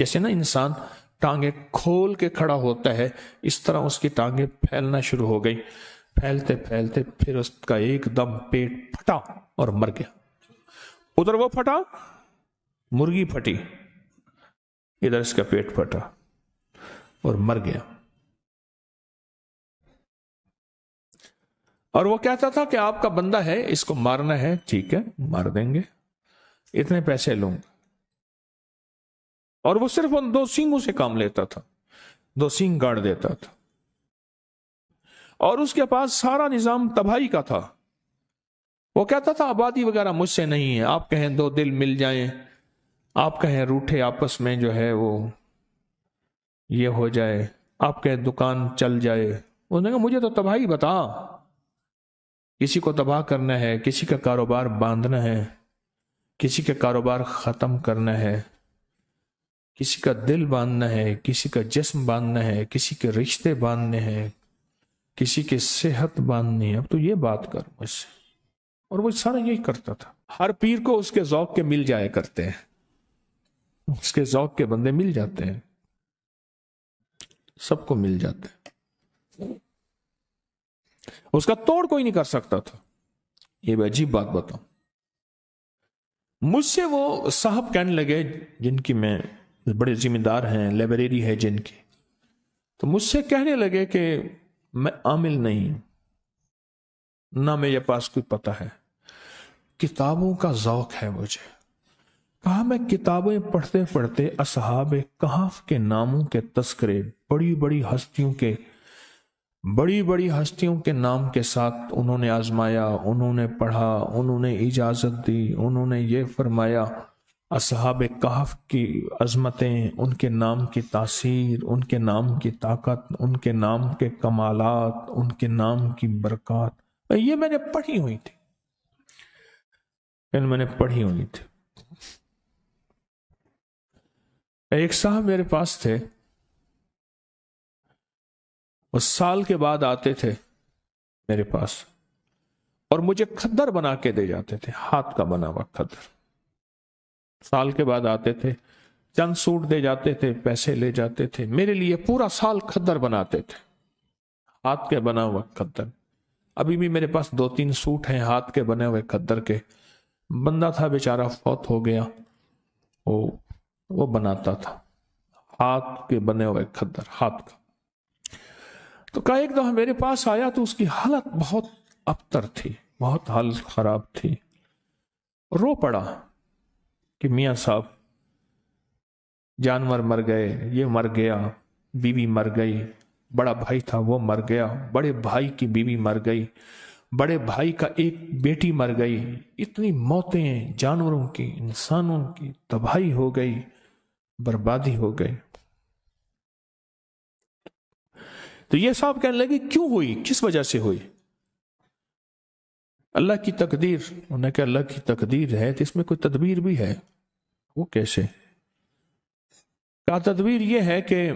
جیسے نا انسان ٹانگیں کھول کے کھڑا ہوتا ہے، اس طرح اس کی ٹانگیں پھیلنا شروع ہو گئی، پھیلتے پھیلتے پھر اس کا ایک دم پیٹ پھٹا اور مر گیا۔ ادھر وہ پھٹا، مرغی پھٹی، ادھر اس کا پیٹ پھٹا اور مر گیا۔ اور وہ کہتا تھا کہ آپ کا بندہ ہے، اس کو مارنا ہے، ٹھیک ہے مار دیں گے، اتنے پیسے لوں گا۔ اور وہ صرف ان 2 سینگوں سے کام لیتا تھا، 2 سینگ گاڑ دیتا تھا، اور اس کے پاس سارا نظام تباہی کا تھا۔ وہ کہتا تھا آبادی وغیرہ مجھ سے نہیں ہے، آپ کہیں 2 دل مل جائیں، آپ کہیں روٹھے آپس میں جو ہے وہ یہ ہو جائے، آپ کہیں دکان چل جائے۔ انہوں نے کہا مجھے تو تباہی بتا، کسی کو تباہ کرنا ہے، کسی کا کاروبار باندھنا ہے، کسی کا کاروبار ختم کرنا ہے، کسی کا دل باندھنا ہے، کسی کا جسم باندھنا ہے، کسی کے رشتے باندھنے ہیں، کسی کی صحت باندھنی ہے، اب تو یہ بات کر مجھ سے۔ اور وہ سارا یہی کرتا تھا۔ ہر پیر کو اس کے ذوق کے مل جایا کرتے ہیں، اس کے ذوق کے بندے مل جاتے ہیں، سب کو مل جاتے ہیں، اس کا توڑ کوئی نہیں کر سکتا تھا۔ یہ بھی عجیب بات بتاؤں، مجھ سے وہ صاحب کہنے لگے جن کی میں بڑے ذمہ دار ہیں، لائبریری ہے جن کی، تو مجھ سے کہنے لگے کہ میں عامل نہیں، نہ میرے پاس کوئی پتہ ہے، کتابوں کا ذوق ہے مجھے۔ کہا میں کتابیں پڑھتے پڑھتے اصحاب کہف کے ناموں کے تذکرے، بڑی بڑی ہستیوں کے نام کے ساتھ انہوں نے آزمایا، انہوں نے پڑھا، انہوں نے اجازت دی، انہوں نے یہ فرمایا، اصحاب کہف کی عظمتیں، ان کے نام کی تاثیر، ان کے نام کی طاقت، ان کے نام کے کمالات، ان کے نام کی برکات، یہ میں نے پڑھی ہوئی تھی، ایک صاحب میرے پاس تھے، وہ سال کے بعد آتے تھے میرے پاس اور مجھے کھدر بنا کے دے جاتے تھے، ہاتھ کا بنا ہوا کھدر۔ سال کے بعد آتے تھے، چند سوٹ دے جاتے تھے، پیسے لے جاتے تھے، میرے لیے پورا سال کھدر بناتے تھے، ہاتھ کے بنا ہوا کھدر۔ ابھی بھی میرے پاس 2-3 سوٹ ہیں ہاتھ کے بنے ہوئے کھدر کے۔ بندہ تھا بیچارہ، فوت ہو گیا، وہ بناتا تھا ہاتھ کے بنے ہوئے کھدر، ہاتھ کا۔ تو کہا ایک دفعہ میرے پاس آیا تو اس کی حالت بہت ابتر تھی، بہت حالت خراب تھی، رو پڑا کہ میاں صاحب جانور مر گئے، یہ مر گیا، بیوی مر گئی، بڑا بھائی تھا وہ مر گیا، بڑے بھائی کی بیوی مر گئی، بڑے بھائی کا ایک بیٹی مر گئی، اتنی موتیں، جانوروں کی، انسانوں کی تباہی ہو گئی، بربادی ہو گئی۔ تو یہ صاحب کہنے لگے کیوں ہوئی، کس وجہ سے ہوئی؟ اللہ کی تقدیر۔ انہوں نے کہا اللہ کی تقدیر ہے تو اس میں کوئی تدبیر بھی ہے؟ وہ کیسے؟ کہا تدبیر یہ ہے کہ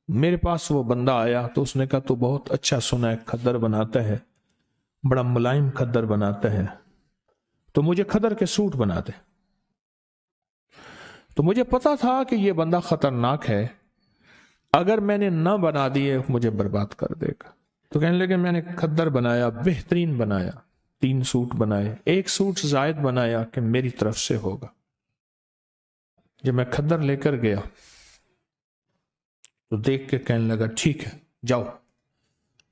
میرے پاس وہ بندہ آیا تو اس نے کہا تو بہت اچھا سنا ہے، کھدر بناتا ہے، بڑا ملائم کھدر بناتا ہے، تو مجھے کھدر کے سوٹ بنا دے۔ تو مجھے پتا تھا کہ یہ بندہ خطرناک ہے، اگر میں نے نہ بنا دیے مجھے برباد کر دے گا۔ تو کہنے لگے میں نے کھدر بنایا، بہترین بنایا، 3 سوٹ بنائے، 1 سوٹ زائد بنایا کہ میری طرف سے ہوگا۔ جب میں کھدر لے کر گیا تو دیکھ کے کہنے لگا ٹھیک ہے جاؤ۔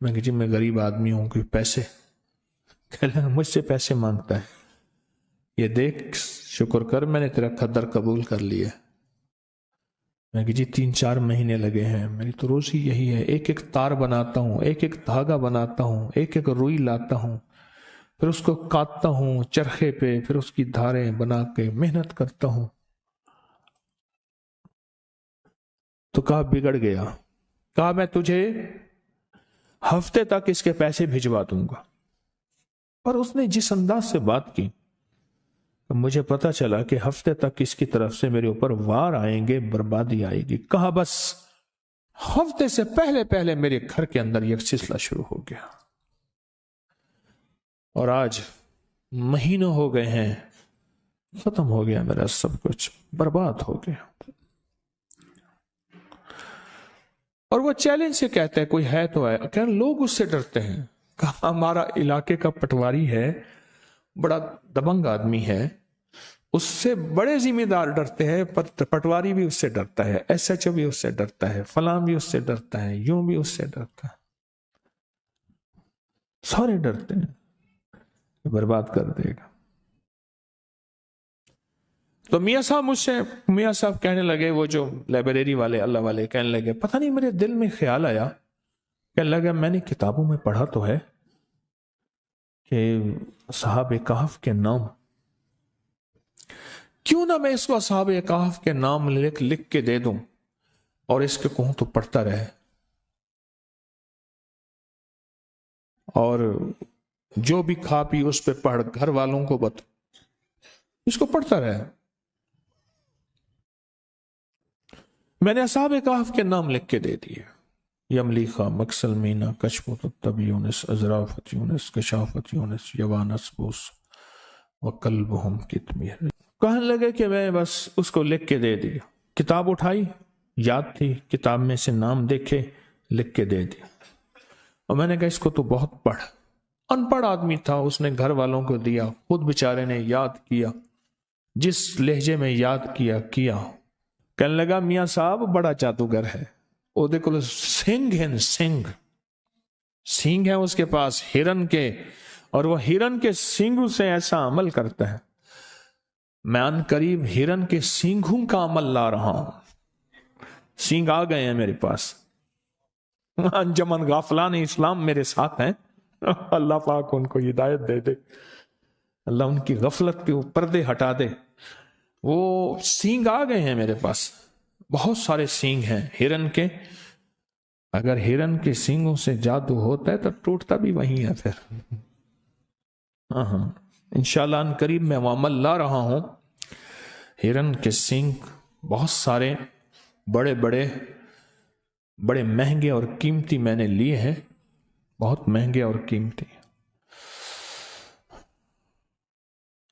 میں کہ جی میں غریب آدمی ہوں، کوئی پیسے؟ کہنے لگا مجھ سے پیسے مانگتا ہے، یہ دیکھ شکر کر میں نے تیرا کھدر قبول کر لیا۔ میں کہ جی 3-4 مہینے لگے ہیں، میری تو روزی یہی ہے، ایک ایک تار بناتا ہوں، ایک ایک دھاگا بناتا ہوں، ایک ایک روئی لاتا ہوں، پھر اس کو کاٹتا ہوں چرخے پہ، پھر اس کی دھاریں بنا کے محنت کرتا ہوں۔ تو کہا بگڑ گیا، کہا میں تجھے ہفتے تک اس کے پیسے بھجوا دوں گا۔ اور اس نے جس انداز سے بات کی مجھے پتا چلا کہ ہفتے تک اس کی طرف سے میرے اوپر وار آئیں گے، بربادی آئے گی۔ کہا بس ہفتے سے پہلے میرے گھر کے اندر یہ سلسلہ شروع ہو گیا، اور آج مہینوں ہو گئے ہیں، ختم ہو گیا، میرا سب کچھ برباد ہو گیا۔ اور وہ چیلنج سے کہتا ہے کوئی ہے تو ہے، کہ لوگ اس سے ڈرتے ہیں، کہا ہمارا علاقے کا پٹواری ہے، بڑا دبنگ آدمی ہے، اس سے بڑے ذمہ دار ڈرتے ہیں، پٹواری بھی اس سے ڈرتا ہے، ایس ایچ او بھی اس سے ڈرتا ہے، فلاں بھی اس سے ڈرتا ہے، یوں بھی اس سے ڈرتا ہے، سارے ڈرتے ہیں، برباد کر دے گا۔ تو میاں صاحب کہنے لگے، وہ جو لائبریری والے اللہ والے کہنے لگے، پتہ نہیں میرے دل میں خیال آیا، کہنے لگا میں نے کتابوں میں پڑھا تو ہے کہ اصحاب کہف کے نام، کیوں نہ میں اس کو اصحاب کہف کے نام لکھ کے دے دوں اور اس کے کہوں تو پڑھتا رہے، اور جو بھی کھا پی اس پہ پڑھ، گھر والوں کو اس کو پڑھتا رہے۔ میں نے اصحاب کہف کے نام لکھ کے دے دیے، یملیخا، مکسلمینا، کشفت الطب یونس، ازرافت یونس، کشافت یونس، یوانس بوس وقلبہم کتمیر۔ کہنے لگے کہ میں بس اس کو لکھ کے دے دیا، کتاب اٹھائی، یاد تھی، کتاب میں سے نام دیکھے، لکھ کے دے دیا، اور میں نے کہا اس کو تو بہت پڑھ۔ ان پڑھ آدمی تھا، اس نے گھر والوں کو دیا، خود بیچارے نے یاد کیا، جس لہجے میں یاد کیا۔ کہنے لگا میاں صاحب بڑا جادوگر ہے، وہ دیکھو سنگ ہے، سینگ ہے اس کے پاس ہرن کے، اور وہ ہرن کے سینگوں سے ایسا عمل کرتا ہے، میں ان قریب ہرن کے سینگوں کا عمل لا رہا ہوں، سینگ آ گئے ہیں میرے پاس، انجمن غافلان اسلام میرے ساتھ ہیں، اللہ پاک ان کو ہدایت دے دے، اللہ ان کی غفلت کے پردے ہٹا دے، وہ سینگ آ گئے ہیں میرے پاس، بہت سارے سینگ ہیں ہرن کے، اگر ہرن کے سینگوں سے جادو ہوتا ہے تو ٹوٹتا بھی وہیں ہے پھر۔ ہاں انشاءاللہ ان قریب میں وہ عمل لا رہا ہوں، ہرن کے سینگ بہت سارے، بڑے مہنگے اور قیمتی میں نے لیے ہیں، بہت مہنگے اور قیمتی۔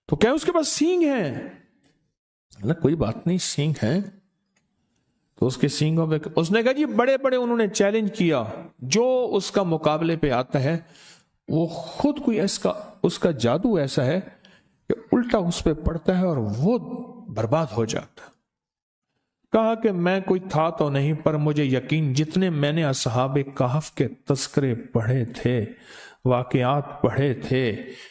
تو کیا اس کے پاس سینگ ہیں؟ کوئی بات نہیں، سینگ ہیں تو اس کے سینگوں پہ اس نے کہا جی بڑے انہوں نے چیلنج کیا، جو اس کا مقابلے پہ آتا ہے وہ خود کوئی اس کا جادو ایسا ہے کہ الٹا اس پہ پڑتا ہے اور وہ برباد ہو جاتا ہے۔ کہا کہ میں کوئی تھا تو نہیں، پر مجھے یقین، جتنے میں نے اصحاب کہف کے تذکرے پڑھے تھے، واقعات پڑھے تھے،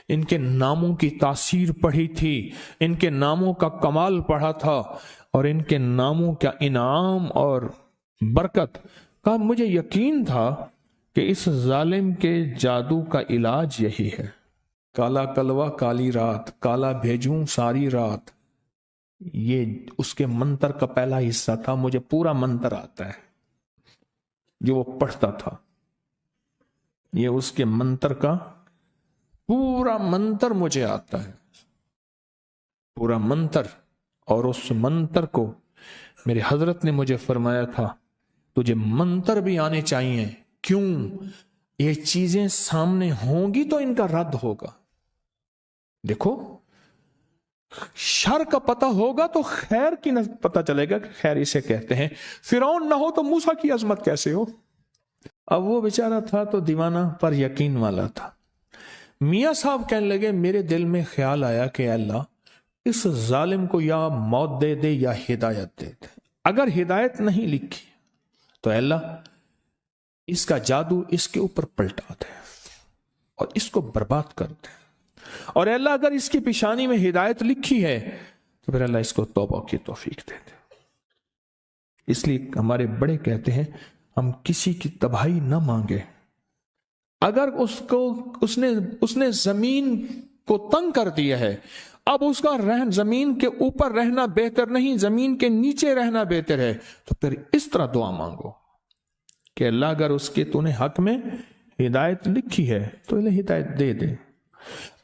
ان کے ناموں کی تاثیر پڑھی تھی، ان کے ناموں کا کمال پڑھا تھا، اور ان کے ناموں کا انعام اور برکت کا مجھے یقین تھا کہ اس ظالم کے جادو کا علاج یہی ہے، کالا کلوہ کالی رات، کالا بھیجوں ساری رات، یہ اس کے منتر کا پہلا حصہ تھا، مجھے پورا منتر آتا ہے جو وہ پڑھتا تھا، یہ اس کے منتر کا پورا منتر مجھے آتا ہے، پورا منتر، اور اس منتر کو میرے حضرت نے مجھے فرمایا تھا تجھے منتر بھی آنے چاہیے، کیوں؟ یہ چیزیں سامنے ہوں گی تو ان کا رد ہوگا، دیکھو شر کا پتہ ہوگا تو خیر کی نہ پتہ چلے گا کہ خیر اسے کہتے ہیں، فرعون نہ ہو تو موسیٰ کی عظمت کیسے ہو؟ اب وہ بیچارہ تھا تو دیوانہ پر یقین والا تھا۔ میاں صاحب کہنے لگے میرے دل میں خیال آیا کہ اللہ اس ظالم کو یا موت دے دے یا ہدایت دے دے، اگر ہدایت نہیں لکھی تو اللہ اس کا جادو اس کے اوپر پلٹا دے اور اس کو برباد کر دے، اور اللہ اگر اس کی پیشانی میں ہدایت لکھی ہے تو پھر اللہ اس کو توبہ کی توفیق دے دے۔ اس لیے ہمارے بڑے کہتے ہیں ہم کسی کی تباہی نہ مانگے، اگر اس نے زمین کو تنگ کر دیا ہے، اب اس کا زمین کے اوپر رہنا بہتر نہیں، زمین کے نیچے رہنا بہتر ہے، تو پھر اس طرح دعا مانگو کہ اللہ اگر اس کے تو نے حق میں ہدایت لکھی ہے تو اللہ ہدایت دے دے،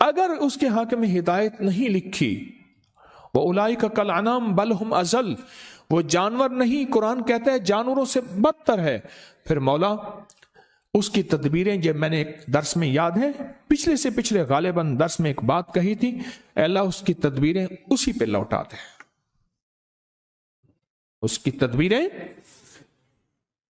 اگر اس کے حق میں ہدایت نہیں لکھی، وَأُولَئِكَ كَالْأَنْعَامِ بَلْ هُمْ أَضَلُّ، وہ جانور نہیں، قرآن کہتا ہے جانوروں سے بدتر ہے۔ پھر مولا اس کی تدبیریں، جب میں نے ایک درس میں یاد ہے پچھلے سے پچھلے غالباً درس میں ایک بات کہی تھی، اے اللہ اس کی تدبیریں اسی پہ لوٹا دے، اس کی تدبیریں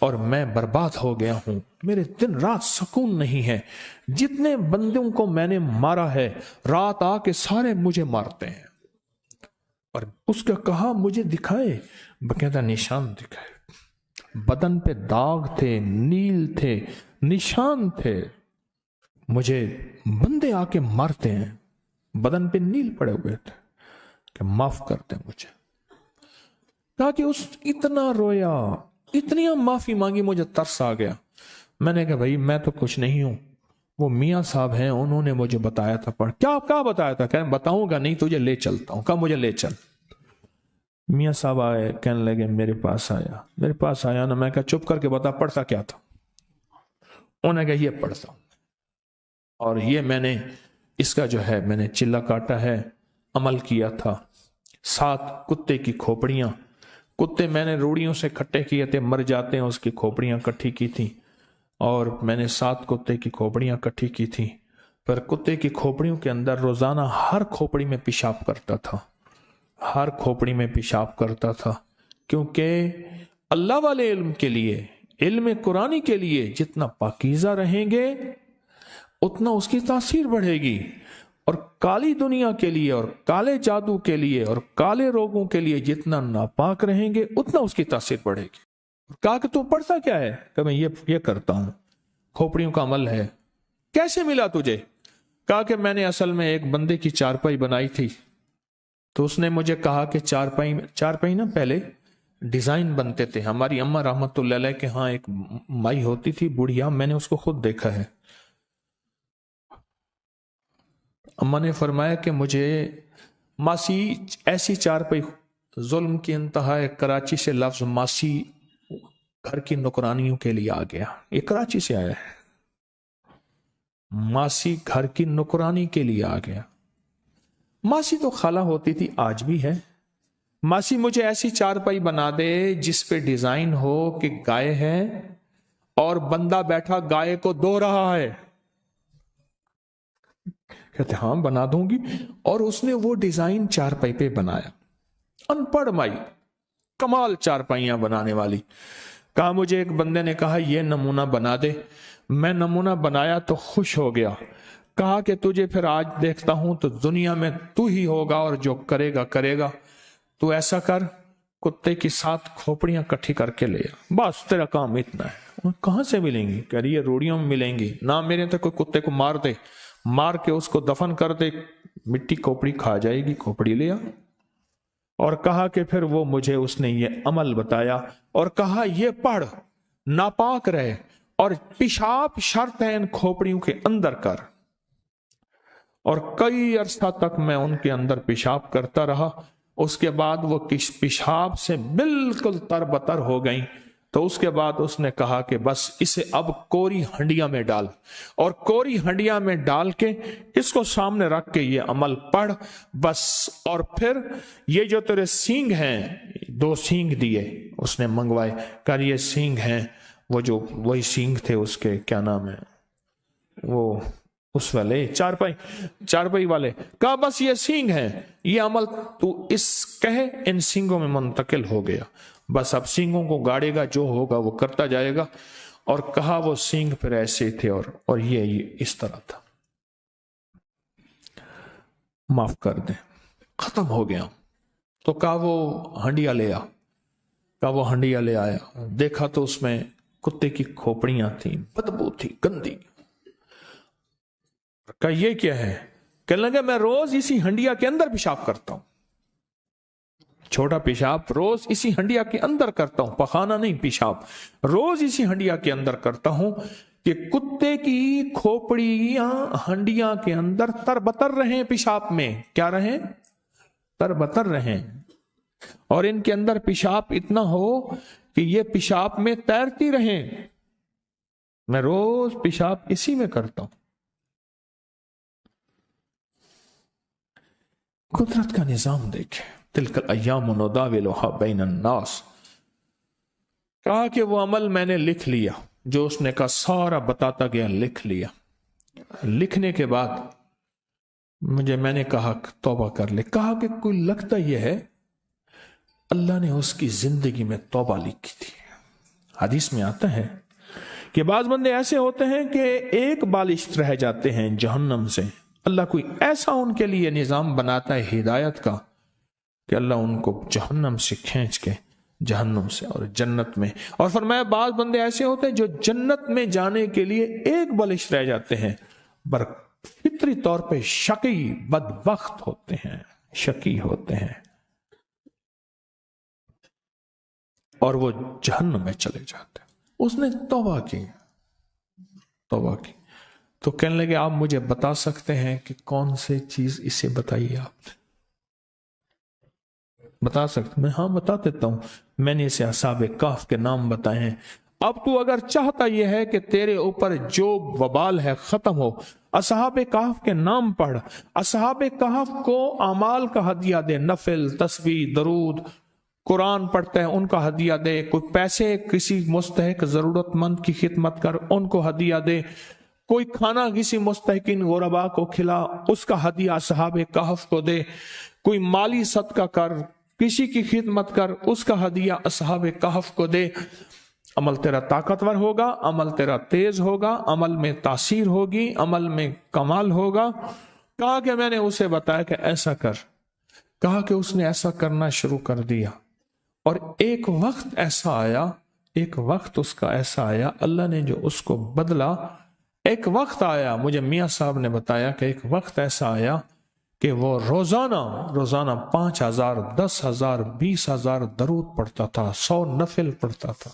اور میں برباد ہو گیا ہوں، میرے دن رات سکون نہیں ہے، جتنے بندوں کو میں نے مارا ہے رات آ کے سارے مجھے مارتے ہیں۔ اور اس کا کہا مجھے دکھائے، باقاعدہ نشان دکھائے، بدن پہ داغ تھے، نیل تھے، نشان تھے، مجھے بندے آ کے مارتے ہیں، بدن پہ نیل پڑے ہوئے تھے کہ معاف کر دیں مجھے۔ تاکہ اس اتنا رویا، اتنی معافی مانگی، مجھے ترس آ گیا۔ میں نے کہا بھائی میں تو کچھ نہیں ہوں، وہ میاں صاحب ہیں، انہوں نے مجھے بتایا تھا۔ پڑھ کیا بتایا تھا؟ کہنے بتاؤں گا نہیں، تجھے لے چلتا ہوں۔ کہا مجھے لے چل۔ میاں صاحب آئے، کہنے لگے میرے پاس آیا نا، میں کہا چپ کر کے بتا پڑھتا کیا تھا؟ انہوں نے کہا یہ پڑھتا ہوں، اور یہ میں نے اس کا جو ہے میں نے چلا کاٹا ہے، عمل کیا تھا۔ 7 کتے کی کھوپڑیاں، کتے میں نے روڑیوں سے کھٹے کیے تھے، مر جاتے ہیں، اس کی کھوپڑیاں کٹھی کی تھی، اور میں نے 7 کتے کی کھوپڑیاں کٹھی کی تھی۔ پر کتے کی کھوپڑیوں کے اندر روزانہ ہر کھوپڑی میں پیشاب کرتا تھا، ہر کھوپڑی میں پیشاب کرتا تھا، کیونکہ اللہ والے علم کے لیے، علم قرآنی کے لیے جتنا پاکیزہ رہیں گے اتنا اس کی تاثیر بڑھے گی، اور کالی دنیا کے لیے اور کالے جادو کے لیے اور کالے روگوں کے لیے جتنا ناپاک رہیں گے اتنا اس کی تاثیر بڑھے گی۔ کہا کہ تو پڑھتا کیا ہے؟ کہ میں یہ کرتا ہوں، کھوپڑیوں کا عمل ہے۔ کیسے ملا تجھے؟ کہا کہ میں نے اصل میں ایک بندے کی چارپائی بنائی تھی، تو اس نے مجھے کہا کہ چارپائی نا پہلے ڈیزائن بنتے تھے، ہماری اماں رحمت اللہ علیہ کے ہاں ایک مائی ہوتی تھی بڑھیا، میں نے اس کو خود دیکھا ہے۔ اماں نے فرمایا کہ مجھے ماسی ایسی چارپائی، ظلم کی انتہا ہے، کراچی سے لفظ ماسی گھر کی نوکرانیوں کے لیے آ گیا، یہ کراچی سے آیا ہے، ماسی گھر کی نوکرانی کے لیے آ گیا۔ ماسی تو خالہ ہوتی تھی، آج بھی ہے۔ ماسی مجھے ایسی چارپائی بنا دے جس پہ ڈیزائن ہو کہ گائے ہے اور بندہ بیٹھا گائے کو دو رہا ہے۔ کہتے ہاں بنا دوں گی، اور اس نے وہ ڈیزائن چارپائی پہ بنایا۔ ان پڑھ مائی، کمال چارپائیاں بنانے والی۔ کہا مجھے ایک بندے نے کہا یہ نمونہ بنا دے، میں نمونہ بنایا تو خوش ہو گیا۔ کہا کہ تجھے پھر آج دیکھتا ہوں تو دنیا میں تو ہی ہوگا، اور جو کرے گا، تو ایسا کر کتے کی 7 کھوپڑیاں کٹھی کر کے لے آ، بس تیرا کام اتنا ہے۔ کہاں سے ملیں گی؟ کہہ رہی ہے روڑیوں میں ملیں گی، نہ میرے تو کوئی کتے کو مار دے، مار کے اس کو دفن کر دے، مٹی کھوپڑی کھا جائے گی، کھوپڑی لے آ۔ اور کہا کہ پھر وہ مجھے اس نے یہ عمل بتایا، اور کہا یہ پڑھ، ناپاک رہے، اور پیشاب شرط ہے ان کھوپڑیوں کے اندر کر۔ اور کئی عرصہ تک میں ان کے اندر پیشاب کرتا رہا، اس کے بعد وہ پیشاب سے بالکل تربتر ہو گئیں۔ تو اس کے بعد اس نے کہا کہ بس اسے اب کوری ہنڈیا میں ڈال، اور کوری ہنڈیا میں ڈال کے اس کو سامنے رکھ کے یہ عمل پڑھ بس۔ اور پھر یہ جو تیرے سینگ ہیں، 2 سینگ دیے اس نے منگوائے، کہا یہ سینگ ہیں، وہ جو وہی سینگ تھے اس کے، کیا نام ہے وہ، اس والے چارپائی والے۔ کہا بس یہ سینگ ہیں، یہ عمل تو اس کہے ان سینگوں میں منتقل ہو گیا، بس اب سینگوں کو گاڑے گا، جو ہوگا وہ کرتا جائے گا۔ اور کہا وہ سینگ پھر ایسے تھے، اور یہ اس طرح تھا، معاف کر دیں، ختم ہو گیا۔ تو کہا وہ ہنڈیا لے آ، کہا وہ ہنڈیا لے آیا، دیکھا تو اس میں کتے کی کھوپڑیاں تھیں، بدبو تھی، گندی۔ کہا یہ کیا ہے؟ کہنے لگا میں روز اسی ہنڈیا کے اندر پیشاب کرتا ہوں، چھوٹا پیشاب روز اسی ہنڈیا کے اندر کرتا ہوں، پخانہ نہیں، پیشاب روز اسی ہنڈیا کے اندر کرتا ہوں کہ کتے کی کھوپڑیاں ہنڈیا کے اندر تربتر رہیں، پیشاب میں کیا رہیں؟ تربتر رہیں، اور ان کے اندر پیشاب اتنا ہو کہ یہ پیشاب میں تیرتی رہیں۔ میں روز پیشاب اسی میں کرتا ہوں۔ قدرت کا نظام دیکھیں، تلک الایام نداولها بین الناس۔ کہا کہ وہ عمل میں نے لکھ لیا، جو اس نے کہا سارا بتاتا گیا، لکھ لیا۔ لکھنے کے بعد میں نے کہا توبہ کر لے۔ کہا کہ کوئی لگتا یہ ہے اللہ نے اس کی زندگی میں توبہ لکھی تھی، حدیث میں آتا ہے کہ بعض بندے ایسے ہوتے ہیں کہ ایک بالشت رہ جاتے ہیں جہنم سے، اللہ کوئی ایسا ان کے لیے نظام بناتا ہے ہدایت کا کہ اللہ ان کو جہنم سے کھینچ کے جہنم سے اور جنت میں، اور فرمایا بعض بندے ایسے ہوتے ہیں جو جنت میں جانے کے لیے ایک بالشت رہ جاتے ہیں، پر فطری طور پہ شقی بدبخت ہوتے ہیں، شقی ہوتے ہیں، اور وہ جہنم میں چلے جاتے ہیں۔ اس نے توبہ کی تو کہنے لگے آپ مجھے بتا سکتے ہیں کہ کون سی چیز، اسے بتائیے، آپ بتا سکتے؟ میں ہاں بتا دیتا ہوں، میں نے اسے اصحاب کہف کے نام بتائے ہیں۔ اب تو اگر چاہتا یہ ہے کہ تیرے اوپر جو وبال ہے ختم ہو، اصحاب کہف کے نام پڑھ، اصحاب کہف کو اعمال کا ہدیہ دے، نفل، تسبیح، درود، قرآن پڑھتے ہیں ان کا ہدیہ دے، کوئی پیسے کسی مستحق ضرورت مند کی خدمت کر ان کو ہدیہ دے، کوئی کھانا کسی مستحقین غربا کو کھلا اس کا ہدیہ اصحاب کہف کو دے، کوئی مالی صدقہ کر، کسی کی خدمت کر اس کا ہدیہ اصحاب کہف کو دے۔ عمل تیرا طاقتور ہوگا، عمل تیرا تیز ہوگا، عمل میں تاثیر ہوگی، عمل میں کمال ہوگا۔ کہا کہ میں نے اسے بتایا کہ ایسا کر، کہا کہ اس نے ایسا کرنا شروع کر دیا، اور ایک وقت ایسا آیا، ایک وقت اس کا ایسا آیا، اللہ نے جو اس کو بدلا، ایک وقت آیا، مجھے میاں صاحب نے بتایا کہ ایک وقت ایسا آیا کہ وہ روزانہ 5,000 10,000 20,000 درود پڑھتا تھا، 100 نفل پڑھتا تھا۔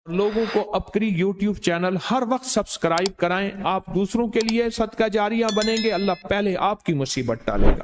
لوگوں کو اپنی یوٹیوب چینل ہر وقت سبسکرائب کرائیں، آپ دوسروں کے لیے صدقہ جاریہ بنیں گے، اللہ پہلے آپ کی مصیبت ٹالے گا۔